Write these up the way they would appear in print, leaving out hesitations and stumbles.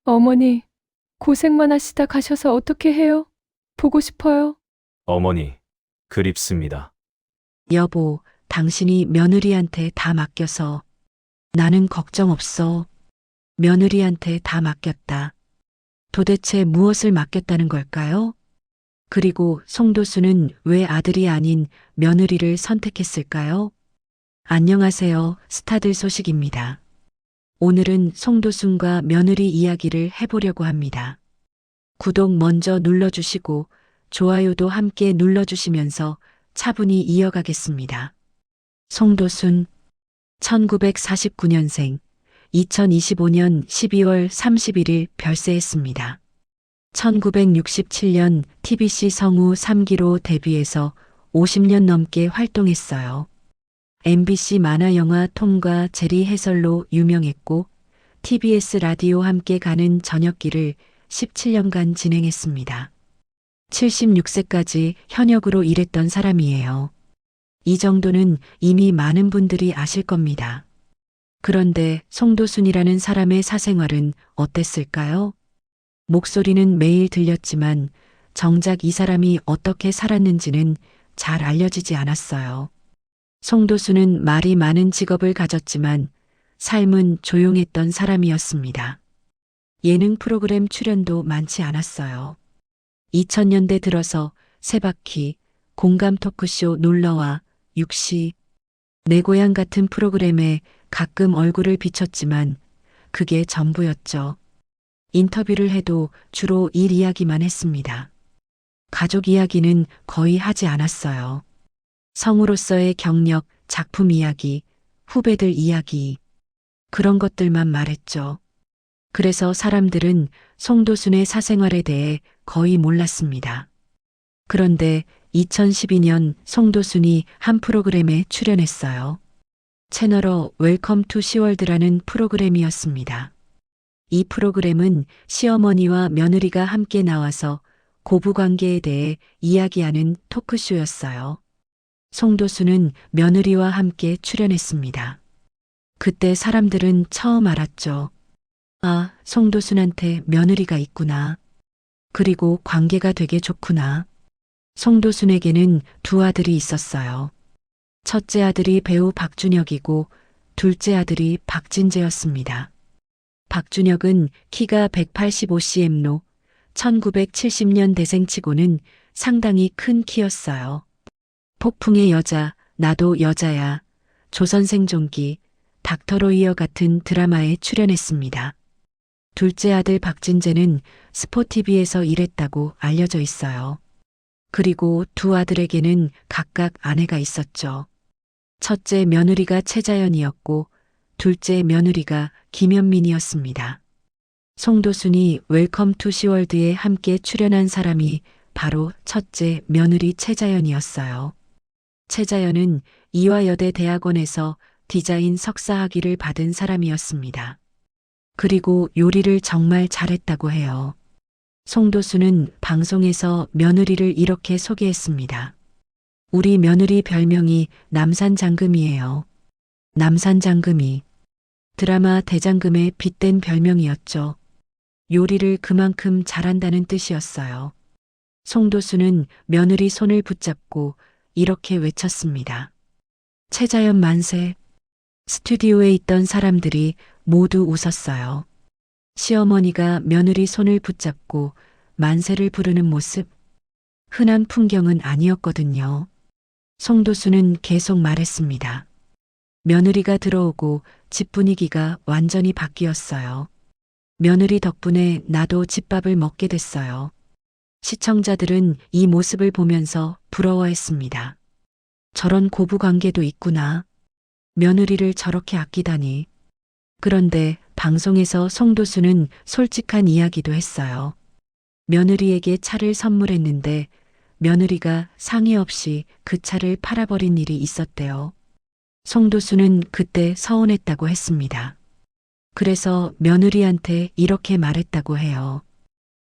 어머니, 고생만 하시다 가셔서 어떻게 해요? 보고 싶어요. 어머니, 그립습니다. 여보, 당신이 며느리한테 다 맡겨서. 나는 걱정 없어. 며느리한테 다 맡겼다. 도대체 무엇을 맡겼다는 걸까요? 그리고 송도수는 왜 아들이 아닌 며느리를 선택했을까요? 안녕하세요. 스타들 소식입니다. 오늘은 송도순과 며느리 이야기를 해보려고 합니다. 구독 먼저 눌러주시고 좋아요도 함께 눌러주시면서 차분히 이어가겠습니다. 송도순, 1949년생, 2025년 12월 31일 별세했습니다. 1967년 TBC 성우 3기로 데뷔해서 50년 넘게 활동했어요. MBC 만화영화 톰과 제리 해설로 유명했고 TBS 라디오 함께 가는 저녁기를 17년간 진행했습니다. 76세까지 현역으로 일했던 사람이에요. 이 정도는 이미 많은 분들이 아실 겁니다. 그런데 송도순이라는 사람의 사생활은 어땠을까요? 목소리는 매일 들렸지만 정작 이 사람이 어떻게 살았는지는 잘 알려지지 않았어요. 송도순은 말이 많은 직업을 가졌지만 삶은 조용했던 사람이었습니다. 예능 프로그램 출연도 많지 않았어요. 2000년대 들어서 세바퀴, 공감 토크쇼 놀러와 육시, 내 고향 같은 프로그램에 가끔 얼굴을 비췄지만 그게 전부였죠. 인터뷰를 해도 주로 일 이야기만 했습니다. 가족 이야기는 거의 하지 않았어요. 성우로서의 경력, 작품 이야기, 후배들 이야기, 그런 것들만 말했죠. 그래서 사람들은 송도순의 사생활에 대해 거의 몰랐습니다. 그런데 2012년 송도순이 한 프로그램에 출연했어요. 채널어 웰컴 투 시월드라는 프로그램이었습니다. 이 프로그램은 시어머니와 며느리가 함께 나와서 고부관계에 대해 이야기하는 토크쇼였어요. 송도순은 며느리와 함께 출연했습니다. 그때 사람들은 처음 알았죠. 아, 송도순한테 며느리가 있구나. 그리고 관계가 되게 좋구나. 송도순에게는 두 아들이 있었어요. 첫째 아들이 배우 박준혁이고 둘째 아들이 박진재였습니다. 박준혁은 키가 185cm로 1970년대생치고는 상당히 큰 키였어요. 폭풍의 여자, 나도 여자야, 조선생존기, 닥터로이어 같은 드라마에 출연했습니다. 둘째 아들 박진재는 스포티비에서 일했다고 알려져 있어요. 그리고 두 아들에게는 각각 아내가 있었죠. 첫째 며느리가 최자연이었고 둘째 며느리가 김현민이었습니다. 송도순이 웰컴 투 시월드에 함께 출연한 사람이 바로 첫째 며느리 최자연이었어요. 최자연은 이화여대 대학원에서 디자인 석사학위를 받은 사람이었습니다. 그리고 요리를 정말 잘했다고 해요. 송도순은 방송에서 며느리를 이렇게 소개했습니다. 우리 며느리 별명이 남산장금이에요. 남산장금이. 드라마 대장금에 빗댄 별명이었죠. 요리를 그만큼 잘한다는 뜻이었어요. 송도순은 며느리 손을 붙잡고 이렇게 외쳤습니다. 최자연 만세. 스튜디오에 있던 사람들이 모두 웃었어요. 시어머니가 며느리 손을 붙잡고 만세를 부르는 모습, 흔한 풍경은 아니었거든요. 송도순은 계속 말했습니다. 며느리가 들어오고 집 분위기가 완전히 바뀌었어요. 며느리 덕분에 나도 집밥을 먹게 됐어요. 시청자들은 이 모습을 보면서 부러워했습니다. 저런 고부관계도 있구나. 며느리를 저렇게 아끼다니. 그런데 방송에서 송도순은 솔직한 이야기도 했어요. 며느리에게 차를 선물했는데 며느리가 상의 없이 그 차를 팔아버린 일이 있었대요. 송도순은 그때 서운했다고 했습니다. 그래서 며느리한테 이렇게 말했다고 해요.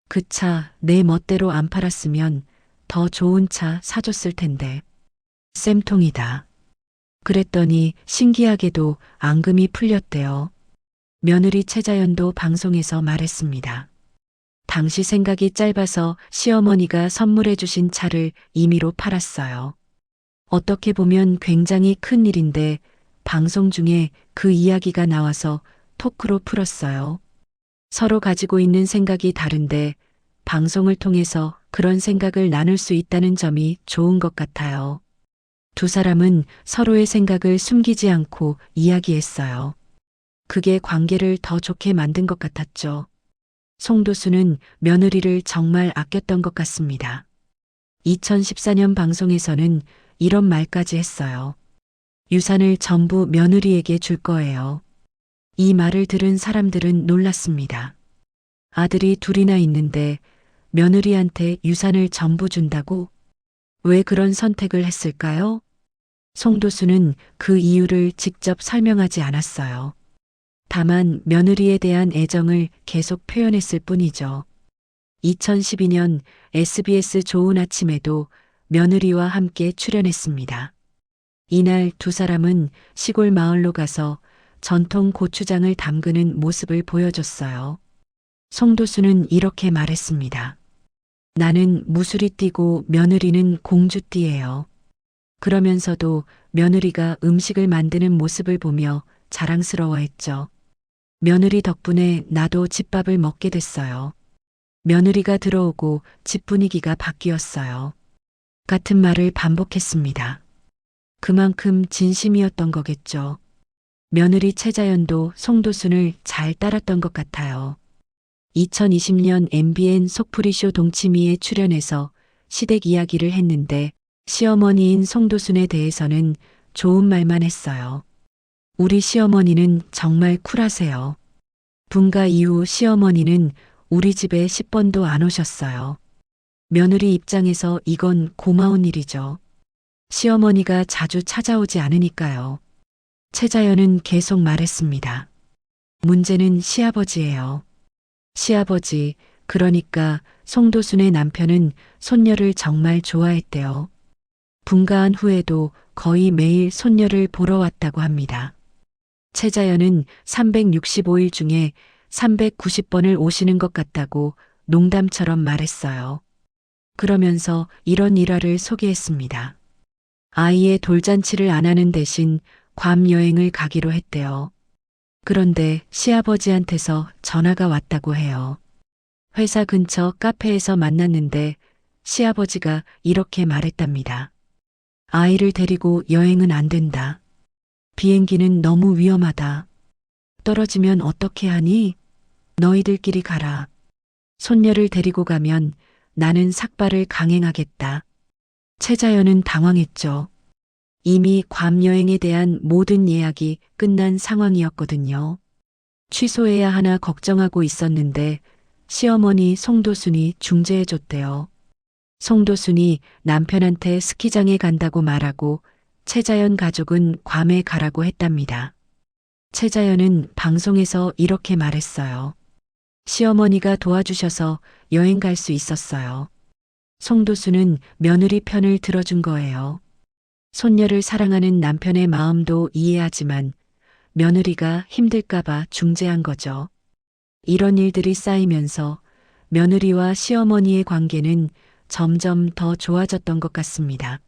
그 차 내 멋대로 안 팔았으면 더 좋은 차 사줬을 텐데. 쌤통이다. 그랬더니 신기하게도 앙금이 풀렸대요. 며느리 최자연도 방송에서 말했습니다. 당시 생각이 짧아서 시어머니가 선물해 주신 차를 임의로 팔았어요. 어떻게 보면 굉장히 큰 일인데 방송 중에 그 이야기가 나와서 토크로 풀었어요. 서로 가지고 있는 생각이 다른데 방송을 통해서 그런 생각을 나눌 수 있다는 점이 좋은 것 같아요. 두 사람은 서로의 생각을 숨기지 않고 이야기했어요. 그게 관계를 더 좋게 만든 것 같았죠. 송도수는 며느리를 정말 아꼈던 것 같습니다. 2014년 방송에서는 이런 말까지 했어요. 유산을 전부 며느리에게 줄 거예요. 이 말을 들은 사람들은 놀랐습니다. 아들이 둘이나 있는데 며느리한테 유산을 전부 준다고? 왜 그런 선택을 했을까요? 송도수는 그 이유를 직접 설명하지 않았어요. 다만 며느리에 대한 애정을 계속 표현했을 뿐이죠. 2012년 SBS 좋은 아침에도 며느리와 함께 출연했습니다. 이날 두 사람은 시골 마을로 가서 전통 고추장을 담그는 모습을 보여줬어요. 송도수는 이렇게 말했습니다. 나는 무술이 띠고 며느리는 공주띠예요. 그러면서도 며느리가 음식을 만드는 모습을 보며 자랑스러워했죠. 며느리 덕분에 나도 집밥을 먹게 됐어요. 며느리가 들어오고 집 분위기가 바뀌었어요. 같은 말을 반복했습니다. 그만큼 진심이었던 거겠죠. 며느리 최자연도 송도순을 잘 따랐던 것 같아요. 2020년 MBN 속풀이쇼 동치미에 출연해서 시댁 이야기를 했는데 시어머니인 송도순에 대해서는 좋은 말만 했어요. 우리 시어머니는 정말 쿨하세요. 분가 이후 시어머니는 우리 집에 10번도 안 오셨어요. 며느리 입장에서 이건 고마운 일이죠. 시어머니가 자주 찾아오지 않으니까요. 최자연은 계속 말했습니다. 문제는 시아버지예요. 시아버지, 그러니까 송도순의 남편은 손녀를 정말 좋아했대요. 분가한 후에도 거의 매일 손녀를 보러 왔다고 합니다. 최자연은 365일 중에 390번을 오시는 것 같다고 농담처럼 말했어요. 그러면서 이런 일화를 소개했습니다. 아이의 돌잔치를 안 하는 대신 괌 여행을 가기로 했대요. 그런데 시아버지한테서 전화가 왔다고 해요. 회사 근처 카페에서 만났는데 시아버지가 이렇게 말했답니다. 아이를 데리고 여행은 안 된다. 비행기는 너무 위험하다. 떨어지면 어떻게 하니? 너희들끼리 가라. 손녀를 데리고 가면 나는 삭발을 강행하겠다. 최자연은 당황했죠. 이미 괌 여행에 대한 모든 예약이 끝난 상황이었거든요. 취소해야 하나 걱정하고 있었는데 시어머니 송도순이 중재해줬대요. 송도순이 남편한테 스키장에 간다고 말하고 최자연 가족은 괌에 가라고 했답니다. 최자연은 방송에서 이렇게 말했어요. 시어머니가 도와주셔서 여행 갈 수 있었어요. 송도순은 며느리 편을 들어준 거예요. 손녀를 사랑하는 남편의 마음도 이해하지만 며느리가 힘들까봐 중재한 거죠. 이런 일들이 쌓이면서 며느리와 시어머니의 관계는 점점 더 좋아졌던 것 같습니다.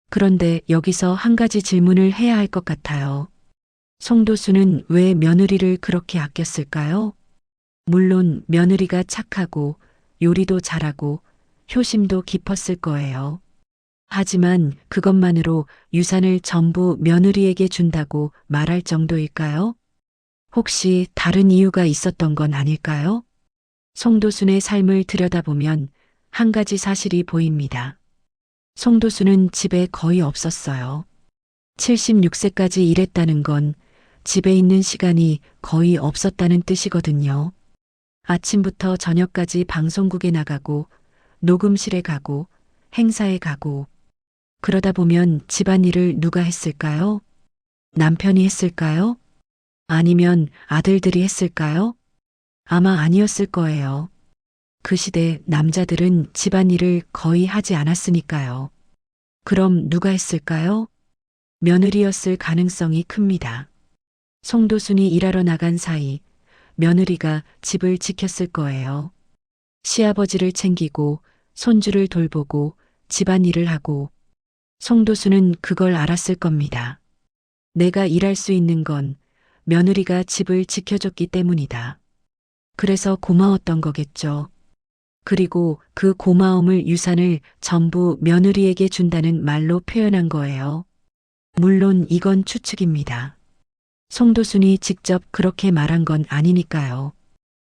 그런데 여기서 한 가지 질문을 해야 할 것 같아요. 송도순은 왜 며느리를 그렇게 아꼈을까요? 물론 며느리가 착하고 요리도 잘하고 효심도 깊었을 거예요. 하지만 그것만으로 유산을 전부 며느리에게 준다고 말할 정도일까요? 혹시 다른 이유가 있었던 건 아닐까요? 송도순의 삶을 들여다보면 한 가지 사실이 보입니다. 송도순은 집에 거의 없었어요. 76세까지 일했다는 건 집에 있는 시간이 거의 없었다는 뜻이거든요. 아침부터 저녁까지 방송국에 나가고 녹음실에 가고 행사에 가고 그러다 보면 집안일을 누가 했을까요? 남편이 했을까요? 아니면 아들들이 했을까요? 아마 아니었을 거예요. 그 시대 남자들은 집안일을 거의 하지 않았으니까요. 그럼 누가 했을까요? 며느리였을 가능성이 큽니다. 송도순이 일하러 나간 사이 며느리가 집을 지켰을 거예요. 시아버지를 챙기고 손주를 돌보고 집안일을 하고 송도순은 그걸 알았을 겁니다. 내가 일할 수 있는 건 며느리가 집을 지켜줬기 때문이다. 그래서 고마웠던 거겠죠. 그리고 그 고마움을 유산을 전부 며느리에게 준다는 말로 표현한 거예요. 물론 이건 추측입니다. 송도순이 직접 그렇게 말한 건 아니니까요.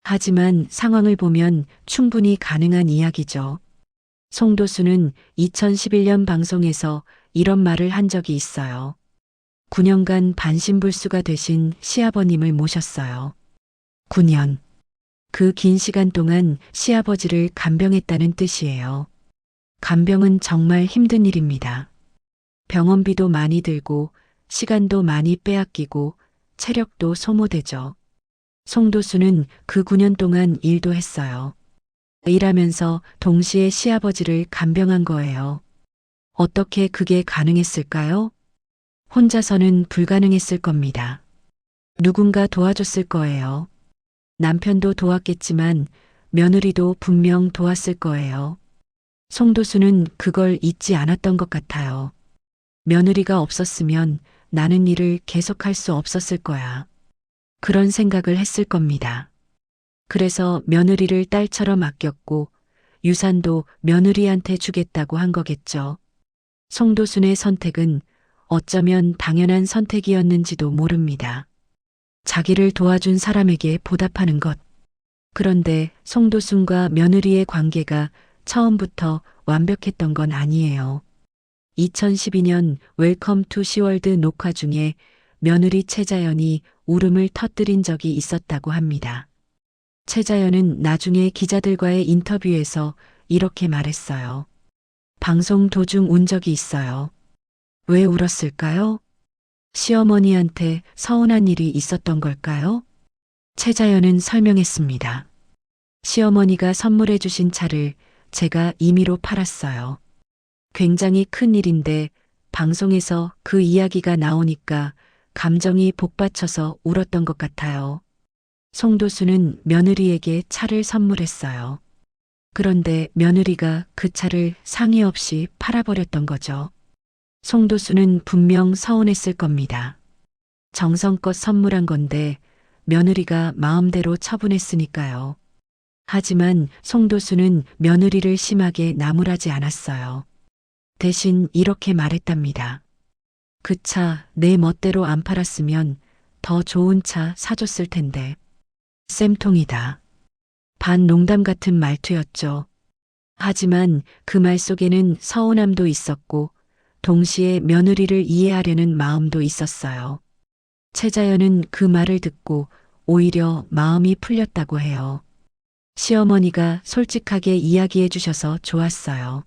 하지만 상황을 보면 충분히 가능한 이야기죠. 송도순은 2011년 방송에서 이런 말을 한 적이 있어요. 9년간 반신불수가 되신 시아버님을 모셨어요. 9년. 그 긴 시간 동안 시아버지를 간병했다는 뜻이에요. 간병은 정말 힘든 일입니다. 병원비도 많이 들고 시간도 많이 빼앗기고 체력도 소모되죠. 송도수는 그 9년 동안 일도 했어요. 일하면서 동시에 시아버지를 간병한 거예요. 어떻게 그게 가능했을까요? 혼자서는 불가능했을 겁니다. 누군가 도와줬을 거예요. 남편도 도왔겠지만 며느리도 분명 도왔을 거예요. 송도수는 그걸 잊지 않았던 것 같아요. 며느리가 없었으면 나는 일을 계속할 수 없었을 거야. 그런 생각을 했을 겁니다. 그래서 며느리를 딸처럼 아꼈고 유산도 며느리한테 주겠다고 한 거겠죠. 송도순의 선택은 어쩌면 당연한 선택이었는지도 모릅니다. 자기를 도와준 사람에게 보답하는 것. 그런데 송도순과 며느리의 관계가 처음부터 완벽했던 건 아니에요. 2012년 웰컴 투 시월드 녹화 중에 며느리 최자연이 울음을 터뜨린 적이 있었다고 합니다. 최자연은 나중에 기자들과의 인터뷰에서 이렇게 말했어요. 방송 도중 운 적이 있어요. 왜 울었을까요? 시어머니한테 서운한 일이 있었던 걸까요? 최자연은 설명했습니다. 시어머니가 선물해 주신 차를 제가 임의로 팔았어요. 굉장히 큰 일인데 방송에서 그 이야기가 나오니까 감정이 복받쳐서 울었던 것 같아요. 송도수는 며느리에게 차를 선물했어요. 그런데 며느리가 그 차를 상의 없이 팔아버렸던 거죠. 송도수는 분명 서운했을 겁니다. 정성껏 선물한 건데 며느리가 마음대로 처분했으니까요. 하지만 송도수는 며느리를 심하게 나무라지 않았어요. 대신 이렇게 말했답니다. 그 차 내 멋대로 안 팔았으면 더 좋은 차 사줬을 텐데. 쌤통이다. 반 농담 같은 말투였죠. 하지만 그 말 속에는 서운함도 있었고 동시에 며느리를 이해하려는 마음도 있었어요. 최자연은 그 말을 듣고 오히려 마음이 풀렸다고 해요. 시어머니가 솔직하게 이야기해 주셔서 좋았어요.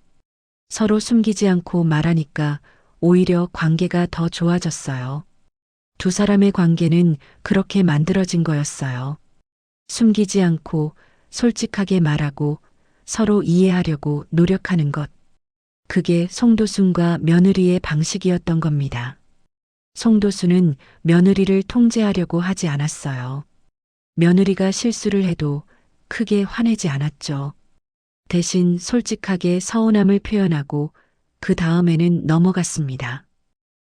서로 숨기지 않고 말하니까 오히려 관계가 더 좋아졌어요. 두 사람의 관계는 그렇게 만들어진 거였어요. 숨기지 않고 솔직하게 말하고 서로 이해하려고 노력하는 것. 그게 송도순과 며느리의 방식이었던 겁니다. 송도순은 며느리를 통제하려고 하지 않았어요. 며느리가 실수를 해도 크게 화내지 않았죠. 대신 솔직하게 서운함을 표현하고 그 다음에는 넘어갔습니다.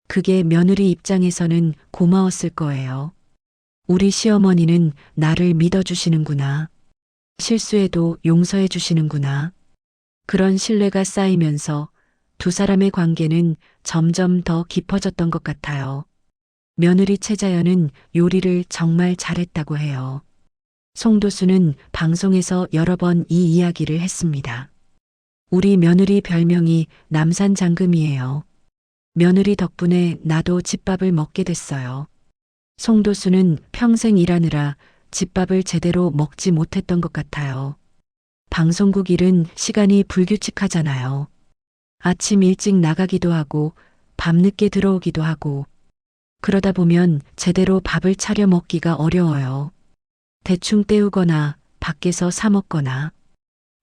그게 며느리 입장에서는 고마웠을 거예요. 우리 시어머니는 나를 믿어주시는구나. 실수해도 용서해 주시는구나. 그런 신뢰가 쌓이면서 두 사람의 관계는 점점 더 깊어졌던 것 같아요. 며느리 최자연은 요리를 정말 잘했다고 해요. 송도수는 방송에서 여러 번 이 이야기를 했습니다. 우리 며느리 별명이 남산장금이에요. 며느리 덕분에 나도 집밥을 먹게 됐어요. 송도수는 평생 일하느라 집밥을 제대로 먹지 못했던 것 같아요. 방송국 일은 시간이 불규칙하잖아요. 아침 일찍 나가기도 하고 밤늦게 들어오기도 하고 그러다 보면 제대로 밥을 차려 먹기가 어려워요. 대충 때우거나 밖에서 사 먹거나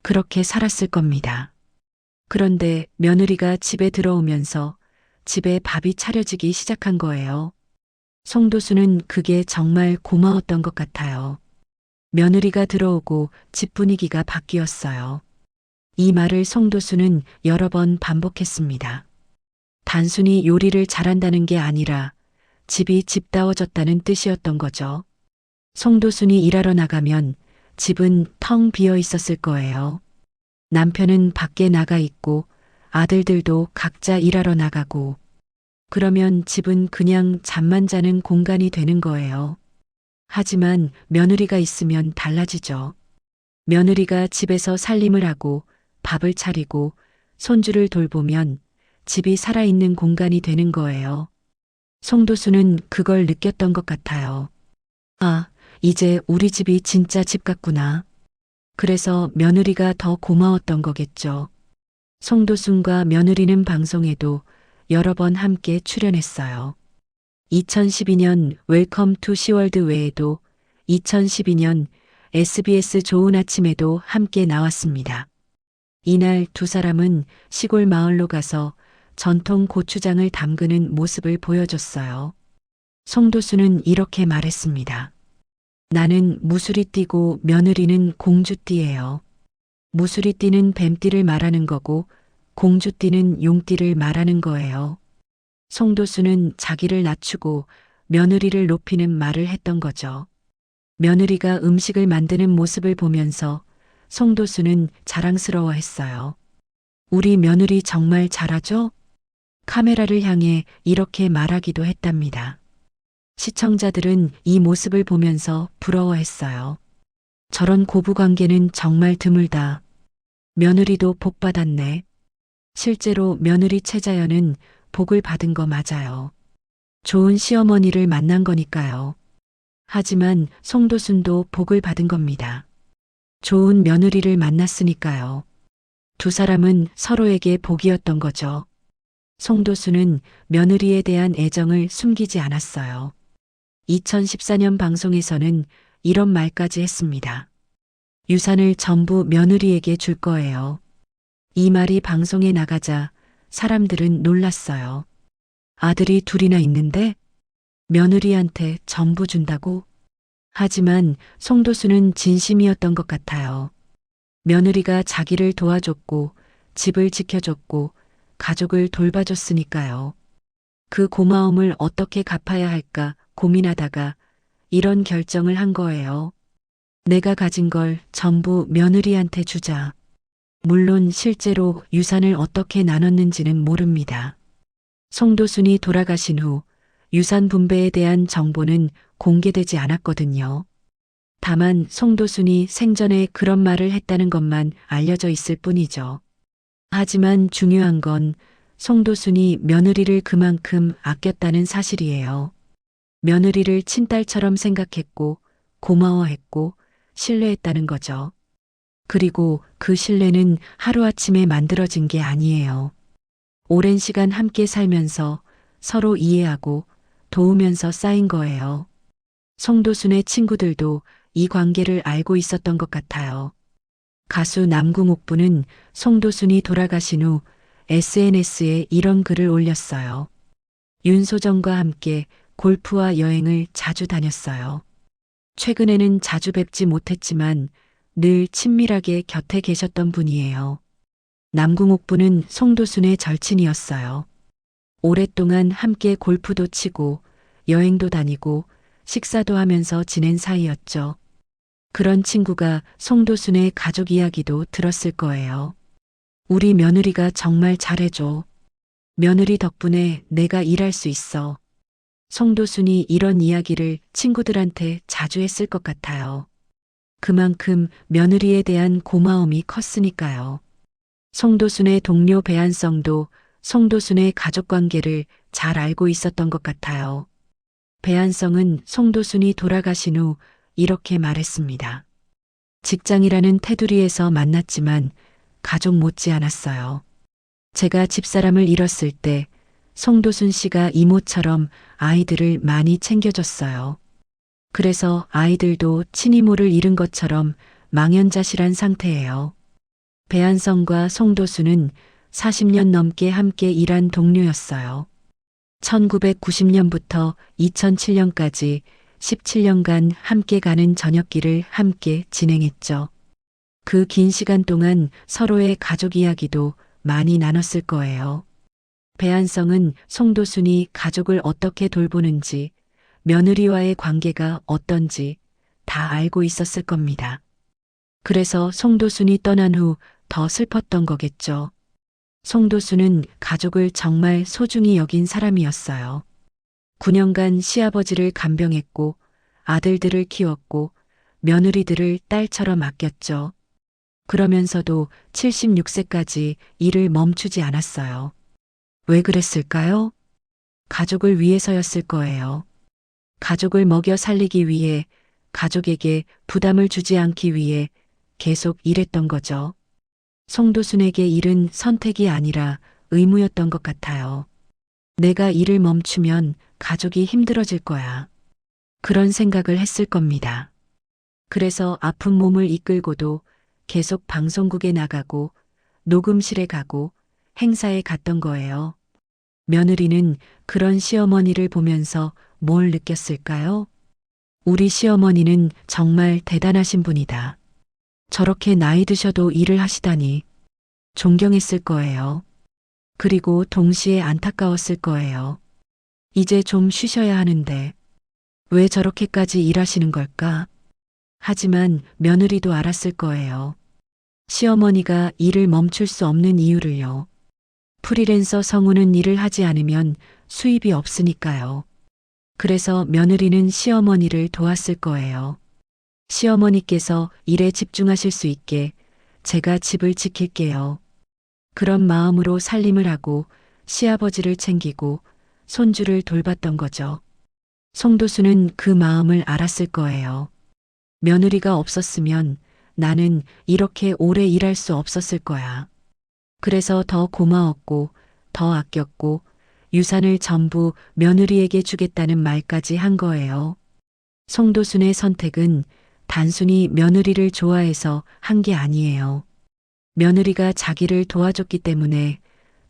그렇게 살았을 겁니다. 그런데 며느리가 집에 들어오면서 집에 밥이 차려지기 시작한 거예요. 송도수는 그게 정말 고마웠던 것 같아요. 며느리가 들어오고 집 분위기가 바뀌었어요. 이 말을 송도수는 여러 번 반복했습니다. 단순히 요리를 잘한다는 게 아니라 집이 집다워졌다는 뜻이었던 거죠. 송도순이 일하러 나가면 집은 텅 비어 있었을 거예요. 남편은 밖에 나가 있고 아들들도 각자 일하러 나가고 그러면 집은 그냥 잠만 자는 공간이 되는 거예요. 하지만 며느리가 있으면 달라지죠. 며느리가 집에서 살림을 하고 밥을 차리고 손주를 돌보면 집이 살아있는 공간이 되는 거예요. 송도수는 그걸 느꼈던 것 같아요. 아, 이제 우리 집이 진짜 집 같구나. 그래서 며느리가 더 고마웠던 거겠죠. 송도순과 며느리는 방송에도 여러 번 함께 출연했어요. 2012년 웰컴 투 시월드 외에도 2012년 SBS 좋은 아침에도 함께 나왔습니다. 이날 두 사람은 시골 마을로 가서 전통 고추장을 담그는 모습을 보여줬어요. 송도수는 이렇게 말했습니다. 나는 무수리띠고 며느리는 공주띠예요. 무수리띠는 뱀띠를 말하는 거고 공주띠는 용띠를 말하는 거예요. 송도수는 자기를 낮추고 며느리를 높이는 말을 했던 거죠. 며느리가 음식을 만드는 모습을 보면서 송도수는 자랑스러워했어요. 우리 며느리 정말 잘하죠? 카메라를 향해 이렇게 말하기도 했답니다. 시청자들은 이 모습을 보면서 부러워했어요. 저런 고부관계는 정말 드물다. 며느리도 복 받았네. 실제로 며느리 최자연은 복을 받은 거 맞아요. 좋은 시어머니를 만난 거니까요. 하지만 송도순도 복을 받은 겁니다. 좋은 며느리를 만났으니까요. 두 사람은 서로에게 복이었던 거죠. 송도수는 며느리에 대한 애정을 숨기지 않았어요. 2014년 방송에서는 이런 말까지 했습니다. 유산을 전부 며느리에게 줄 거예요. 이 말이 방송에 나가자 사람들은 놀랐어요. 아들이 둘이나 있는데 며느리한테 전부 준다고? 하지만 송도수는 진심이었던 것 같아요. 며느리가 자기를 도와줬고 집을 지켜줬고 가족을 돌봐줬으니까요. 그 고마움을 어떻게 갚아야 할까 고민하다가 이런 결정을 한 거예요. 내가 가진 걸 전부 며느리한테 주자. 물론 실제로 유산을 어떻게 나눴는지는 모릅니다. 송도순이 돌아가신 후 유산 분배에 대한 정보는 공개되지 않았거든요. 다만 송도순이 생전에 그런 말을 했다는 것만 알려져 있을 뿐이죠. 하지만 중요한 건 송도순이 며느리를 그만큼 아꼈다는 사실이에요. 며느리를 친딸처럼 생각했고 고마워했고 신뢰했다는 거죠. 그리고 그 신뢰는 하루아침에 만들어진 게 아니에요. 오랜 시간 함께 살면서 서로 이해하고 도우면서 쌓인 거예요. 송도순의 친구들도 이 관계를 알고 있었던 것 같아요. 가수 남궁옥부는 송도순이 돌아가신 후 SNS에 이런 글을 올렸어요. 윤소정과 함께 골프와 여행을 자주 다녔어요. 최근에는 자주 뵙지 못했지만 늘 친밀하게 곁에 계셨던 분이에요. 남궁옥부는 송도순의 절친이었어요. 오랫동안 함께 골프도 치고 여행도 다니고 식사도 하면서 지낸 사이였죠. 그런 친구가 송도순의 가족 이야기도 들었을 거예요. 우리 며느리가 정말 잘해줘. 며느리 덕분에 내가 일할 수 있어. 송도순이 이런 이야기를 친구들한테 자주 했을 것 같아요. 그만큼 며느리에 대한 고마움이 컸으니까요. 송도순의 동료 배한성도 송도순의 가족관계를 잘 알고 있었던 것 같아요. 배한성은 송도순이 돌아가신 후 이렇게 말했습니다. 직장이라는 테두리에서 만났지만 가족 못지 않았어요. 제가 집사람을 잃었을 때 송도순 씨가 이모처럼 아이들을 많이 챙겨줬어요. 그래서 아이들도 친이모를 잃은 것처럼 망연자실한 상태예요. 배한성과 송도순은 40년 넘게 함께 일한 동료였어요. 1990년부터 2007년까지 17년간 함께 가는 저녁길을 함께 진행했죠. 그 긴 시간 동안 서로의 가족 이야기도 많이 나눴을 거예요. 배한성은 송도순이 가족을 어떻게 돌보는지, 며느리와의 관계가 어떤지 다 알고 있었을 겁니다. 그래서 송도순이 떠난 후 더 슬펐던 거겠죠. 송도순은 가족을 정말 소중히 여긴 사람이었어요. 9년간 시아버지를 간병했고 아들들을 키웠고 며느리들을 딸처럼 아꼈죠. 그러면서도 76세까지 일을 멈추지 않았어요. 왜 그랬을까요? 가족을 위해서였을 거예요. 가족을 먹여 살리기 위해, 가족에게 부담을 주지 않기 위해 계속 일했던 거죠. 송도순에게 일은 선택이 아니라 의무였던 것 같아요. 내가 일을 멈추면 가족이 힘들어질 거야. 그런 생각을 했을 겁니다. 그래서 아픈 몸을 이끌고도 계속 방송국에 나가고 녹음실에 가고 행사에 갔던 거예요. 며느리는 그런 시어머니를 보면서 뭘 느꼈을까요? 우리 시어머니는 정말 대단하신 분이다. 저렇게 나이 드셔도 일을 하시다니 존경했을 거예요. 그리고 동시에 안타까웠을 거예요. 이제 좀 쉬셔야 하는데 왜 저렇게까지 일하시는 걸까? 하지만 며느리도 알았을 거예요. 시어머니가 일을 멈출 수 없는 이유를요. 프리랜서 성우는 일을 하지 않으면 수입이 없으니까요. 그래서 며느리는 시어머니를 도왔을 거예요. 시어머니께서 일에 집중하실 수 있게 제가 집을 지킬게요. 그런 마음으로 살림을 하고 시아버지를 챙기고 손주를 돌봤던 거죠. 송도순은 그 마음을 알았을 거예요. 며느리가 없었으면 나는 이렇게 오래 일할 수 없었을 거야. 그래서 더 고마웠고 더 아꼈고 유산을 전부 며느리에게 주겠다는 말까지 한 거예요. 송도순의 선택은 단순히 며느리를 좋아해서 한 게 아니에요. 며느리가 자기를 도와줬기 때문에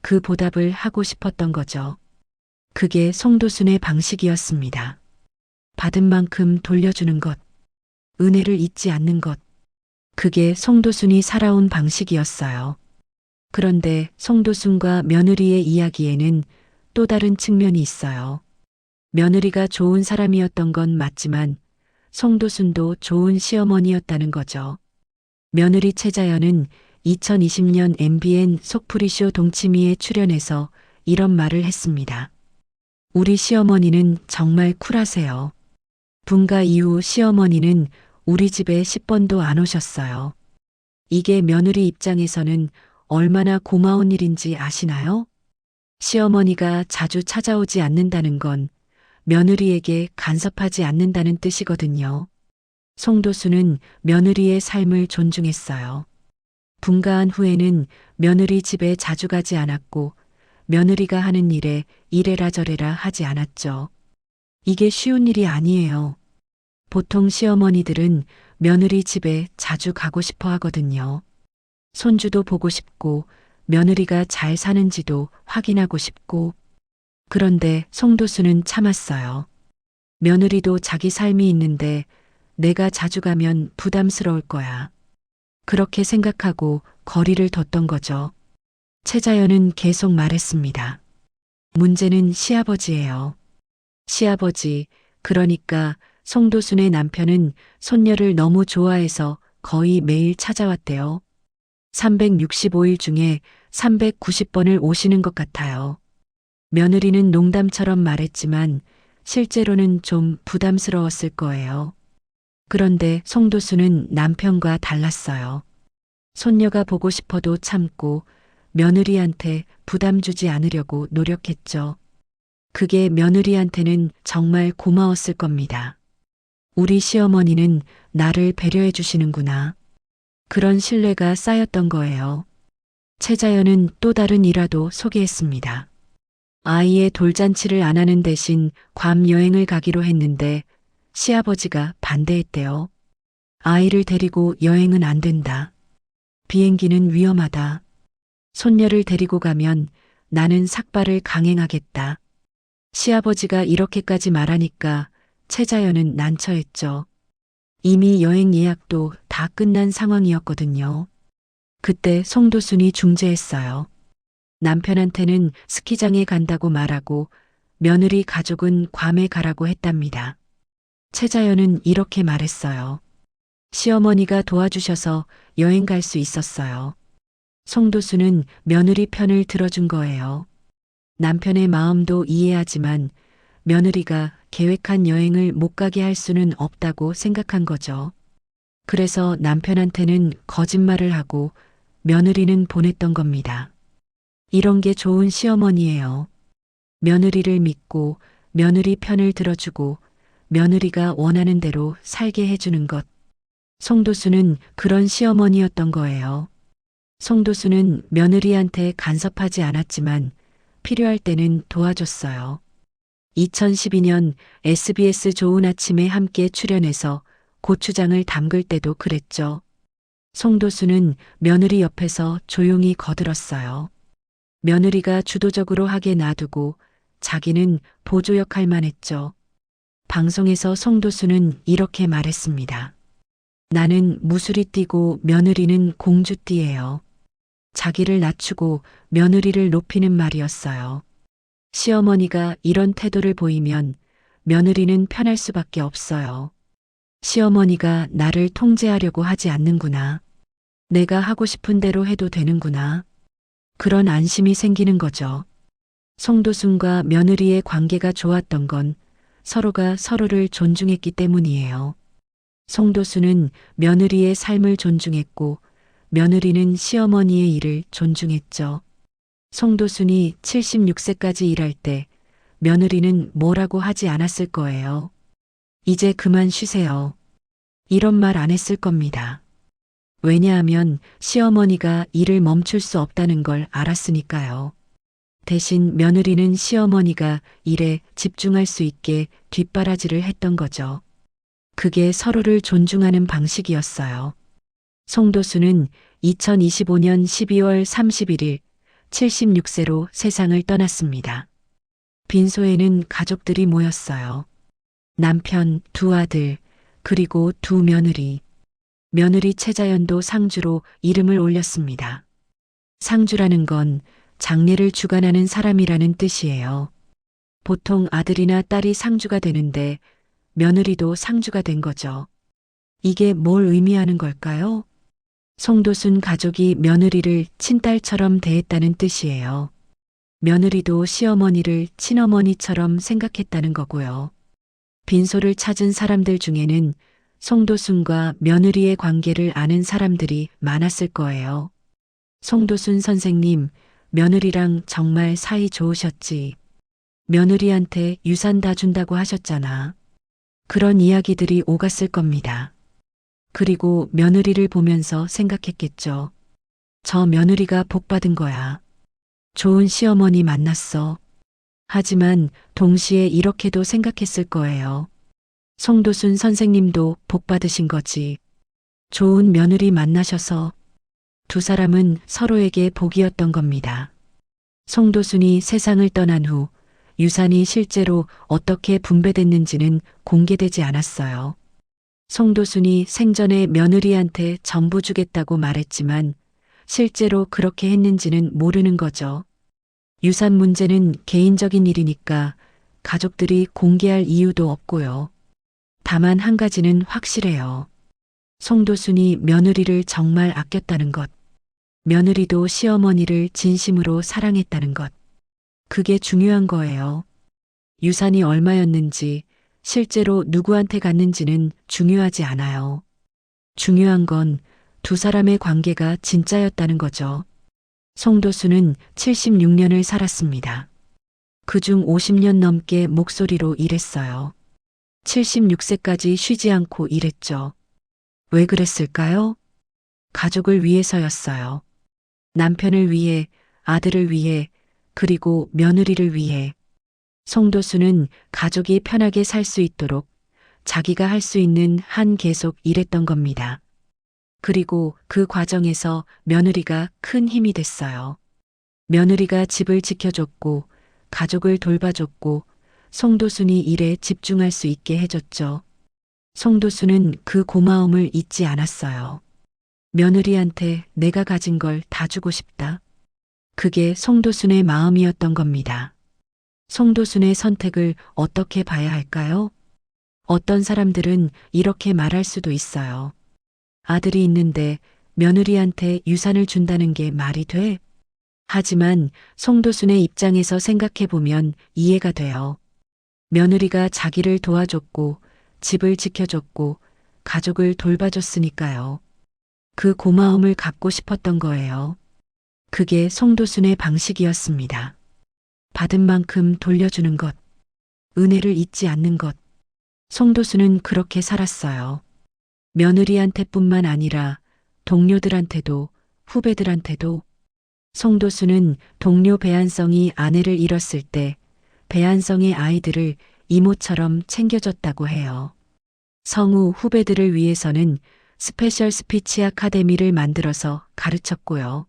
그 보답을 하고 싶었던 거죠. 그게 송도순의 방식이었습니다. 받은 만큼 돌려주는 것, 은혜를 잊지 않는 것. 그게 송도순이 살아온 방식이었어요. 그런데 송도순과 며느리의 이야기에는 또 다른 측면이 있어요. 며느리가 좋은 사람이었던 건 맞지만 송도순도 좋은 시어머니였다는 거죠. 며느리 최자연은 2020년 MBN 속풀이쇼 동치미에 출연해서 이런 말을 했습니다. 우리 시어머니는 정말 쿨하세요. 분가 이후 시어머니는 우리 집에 10번도 안 오셨어요. 이게 며느리 입장에서는 얼마나 고마운 일인지 아시나요? 시어머니가 자주 찾아오지 않는다는 건 며느리에게 간섭하지 않는다는 뜻이거든요. 송도순은 며느리의 삶을 존중했어요. 분가한 후에는 며느리 집에 자주 가지 않았고 며느리가 하는 일에 이래라 저래라 하지 않았죠. 이게 쉬운 일이 아니에요. 보통 시어머니들은 며느리 집에 자주 가고 싶어 하거든요. 손주도 보고 싶고 며느리가 잘 사는지도 확인하고 싶고. 그런데 송도순은 참았어요. 며느리도 자기 삶이 있는데 내가 자주 가면 부담스러울 거야. 그렇게 생각하고 거리를 뒀던 거죠. 최자연은 계속 말했습니다. 문제는 시아버지예요. 시아버지, 그러니까 송도순의 남편은 손녀를 너무 좋아해서 거의 매일 찾아왔대요. 365일 중에 390번을 오시는 것 같아요. 며느리는 농담처럼 말했지만 실제로는 좀 부담스러웠을 거예요. 그런데 송도순은 남편과 달랐어요. 손녀가 보고 싶어도 참고 며느리한테 부담 주지 않으려고 노력했죠. 그게 며느리한테는 정말 고마웠을 겁니다. 우리 시어머니는 나를 배려해 주시는구나. 그런 신뢰가 쌓였던 거예요. 최자연은 또 다른 일화도 소개했습니다. 아이의 돌잔치를 안 하는 대신 괌 여행을 가기로 했는데 시아버지가 반대했대요. 아이를 데리고 여행은 안 된다. 비행기는 위험하다. 손녀를 데리고 가면 나는 삭발을 강행하겠다. 시아버지가 이렇게까지 말하니까 최자연은 난처했죠. 이미 여행 예약도 다 끝난 상황이었거든요. 그때 송도순이 중재했어요. 남편한테는 스키장에 간다고 말하고 며느리 가족은 괌에 가라고 했답니다. 최자연은 이렇게 말했어요. 시어머니가 도와주셔서 여행 갈 수 있었어요. 송도수는 며느리 편을 들어준 거예요. 남편의 마음도 이해하지만 며느리가 계획한 여행을 못 가게 할 수는 없다고 생각한 거죠. 그래서 남편한테는 거짓말을 하고 며느리는 보냈던 겁니다. 이런 게 좋은 시어머니예요. 며느리를 믿고 며느리 편을 들어주고 며느리가 원하는 대로 살게 해주는 것. 송도수는 그런 시어머니였던 거예요. 송도수는 며느리한테 간섭하지 않았지만 필요할 때는 도와줬어요. 2012년 SBS 좋은 아침에 함께 출연해서 고추장을 담글 때도 그랬죠. 송도수는 며느리 옆에서 조용히 거들었어요. 며느리가 주도적으로 하게 놔두고 자기는 보조 역할만 했죠. 방송에서 송도수는 이렇게 말했습니다. 나는 무술이 띠고 며느리는 공주띠예요. 자기를 낮추고 며느리를 높이는 말이었어요. 시어머니가 이런 태도를 보이면 며느리는 편할 수밖에 없어요. 시어머니가 나를 통제하려고 하지 않는구나. 내가 하고 싶은 대로 해도 되는구나. 그런 안심이 생기는 거죠. 송도순과 며느리의 관계가 좋았던 건 서로가 서로를 존중했기 때문이에요. 송도순은 며느리의 삶을 존중했고 며느리는 시어머니의 일을 존중했죠. 송도순이 76세까지 일할 때 며느리는 뭐라고 하지 않았을 거예요. 이제 그만 쉬세요. 이런 말 안 했을 겁니다. 왜냐하면 시어머니가 일을 멈출 수 없다는 걸 알았으니까요. 대신 며느리는 시어머니가 일에 집중할 수 있게 뒷바라지를 했던 거죠. 그게 서로를 존중하는 방식이었어요. 송도수는 2025년 12월 31일 76세로 세상을 떠났습니다. 빈소에는 가족들이 모였어요. 남편, 두 아들, 그리고 두 며느리. 며느리 최자연도 상주로 이름을 올렸습니다. 상주라는 건 장례를 주관하는 사람이라는 뜻이에요. 보통 아들이나 딸이 상주가 되는데 며느리도 상주가 된 거죠. 이게 뭘 의미하는 걸까요? 송도순 가족이 며느리를 친딸처럼 대했다는 뜻이에요. 며느리도 시어머니를 친어머니처럼 생각했다는 거고요. 빈소를 찾은 사람들 중에는 송도순과 며느리의 관계를 아는 사람들이 많았을 거예요. 송도순 선생님, 며느리랑 정말 사이 좋으셨지. 며느리한테 유산 다 준다고 하셨잖아. 그런 이야기들이 오갔을 겁니다. 그리고 며느리를 보면서 생각했겠죠. 저 며느리가 복 받은 거야. 좋은 시어머니 만났어. 하지만 동시에 이렇게도 생각했을 거예요. 송도순 선생님도 복 받으신 거지. 좋은 며느리 만나셔서. 두 사람은 서로에게 복이었던 겁니다. 송도순이 세상을 떠난 후 유산이 실제로 어떻게 분배됐는지는 공개되지 않았어요. 송도순이 생전에 며느리한테 전부 주겠다고 말했지만 실제로 그렇게 했는지는 모르는 거죠. 유산 문제는 개인적인 일이니까 가족들이 공개할 이유도 없고요. 다만 한 가지는 확실해요. 송도순이 며느리를 정말 아꼈다는 것. 며느리도 시어머니를 진심으로 사랑했다는 것. 그게 중요한 거예요. 유산이 얼마였는지, 실제로 누구한테 갔는지는 중요하지 않아요. 중요한 건 두 사람의 관계가 진짜였다는 거죠. 송도순은 76년을 살았습니다. 그중 50년 넘게 목소리로 일했어요. 76세까지 쉬지 않고 일했죠. 왜 그랬을까요? 가족을 위해서였어요. 남편을 위해, 아들을 위해, 그리고 며느리를 위해. 송도순은 가족이 편하게 살 수 있도록 자기가 할 수 있는 한 계속 일했던 겁니다. 그리고 그 과정에서 며느리가 큰 힘이 됐어요. 며느리가 집을 지켜줬고, 가족을 돌봐줬고, 송도순이 일에 집중할 수 있게 해줬죠. 송도순은 그 고마움을 잊지 않았어요. 며느리한테 내가 가진 걸 다 주고 싶다. 그게 송도순의 마음이었던 겁니다. 송도순의 선택을 어떻게 봐야 할까요? 어떤 사람들은 이렇게 말할 수도 있어요. 아들이 있는데 며느리한테 유산을 준다는 게 말이 돼? 하지만 송도순의 입장에서 생각해 보면 이해가 돼요. 며느리가 자기를 도와줬고 집을 지켜줬고 가족을 돌봐줬으니까요. 그 고마움을 갚고 싶었던 거예요. 그게 송도순의 방식이었습니다. 받은 만큼 돌려주는 것, 은혜를 잊지 않는 것. 송도순은 그렇게 살았어요. 며느리한테뿐만 아니라 동료들한테도 후배들한테도. 송도순은 동료 배한성이 아내를 잃었을 때 배한성의 아이들을 이모처럼 챙겨줬다고 해요. 성우 후배들을 위해서는 스페셜 스피치 아카데미를 만들어서 가르쳤고요.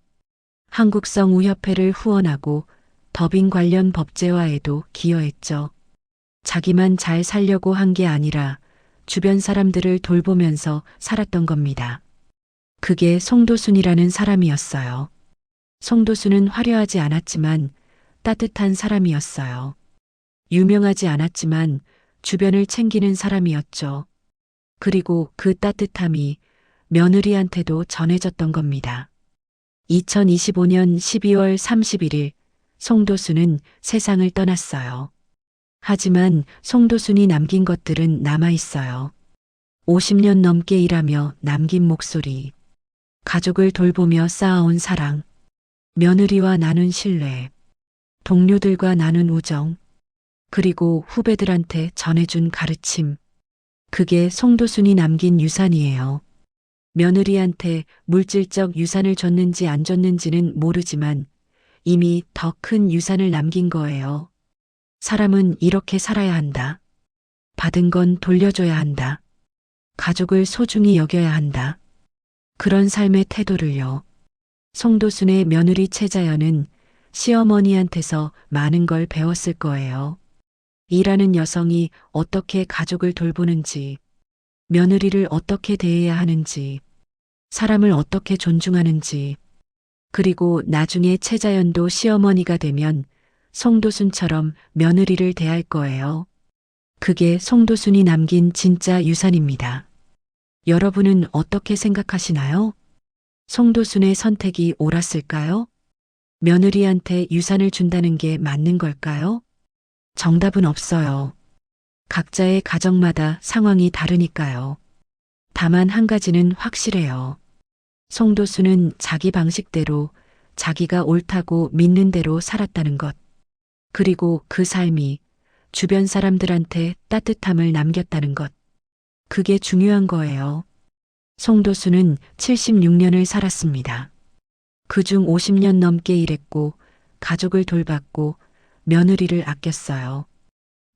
한국성우협회를 후원하고 더빙 관련 법제화에도 기여했죠. 자기만 잘 살려고 한 게 아니라 주변 사람들을 돌보면서 살았던 겁니다. 그게 송도순이라는 사람이었어요. 송도순은 화려하지 않았지만 따뜻한 사람이었어요. 유명하지 않았지만 주변을 챙기는 사람이었죠. 그리고 그 따뜻함이 며느리한테도 전해졌던 겁니다. 2025년 12월 31일 송도순은 세상을 떠났어요. 하지만 송도순이 남긴 것들은 남아있어요. 50년 넘게 일하며 남긴 목소리, 가족을 돌보며 쌓아온 사랑, 며느리와 나눈 신뢰, 동료들과 나눈 우정, 그리고 후배들한테 전해준 가르침. 그게 송도순이 남긴 유산이에요. 며느리한테 물질적 유산을 줬는지 안 줬는지는 모르지만 이미 더 큰 유산을 남긴 거예요. 사람은 이렇게 살아야 한다. 받은 건 돌려줘야 한다. 가족을 소중히 여겨야 한다. 그런 삶의 태도를요. 송도순의 며느리 최자연은 시어머니한테서 많은 걸 배웠을 거예요. 일하는 여성이 어떻게 가족을 돌보는지, 며느리를 어떻게 대해야 하는지, 사람을 어떻게 존중하는지, 그리고 나중에 최자연도 시어머니가 되면 송도순처럼 며느리를 대할 거예요. 그게 송도순이 남긴 진짜 유산입니다. 여러분은 어떻게 생각하시나요? 송도순의 선택이 옳았을까요? 며느리한테 유산을 준다는 게 맞는 걸까요? 정답은 없어요. 각자의 가정마다 상황이 다르니까요. 다만 한 가지는 확실해요. 송도순은 자기 방식대로 자기가 옳다고 믿는 대로 살았다는 것. 그리고 그 삶이 주변 사람들한테 따뜻함을 남겼다는 것. 그게 중요한 거예요. 송도순은 76년을 살았습니다. 그중 50년 넘게 일했고 가족을 돌봤고 며느리를 아꼈어요.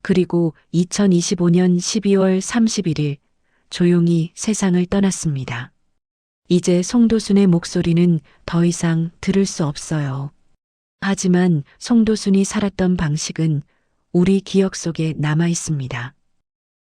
그리고 2025년 12월 31일 조용히 세상을 떠났습니다. 이제 송도순의 목소리는 더 이상 들을 수 없어요. 하지만 송도순이 살았던 방식은 우리 기억 속에 남아 있습니다.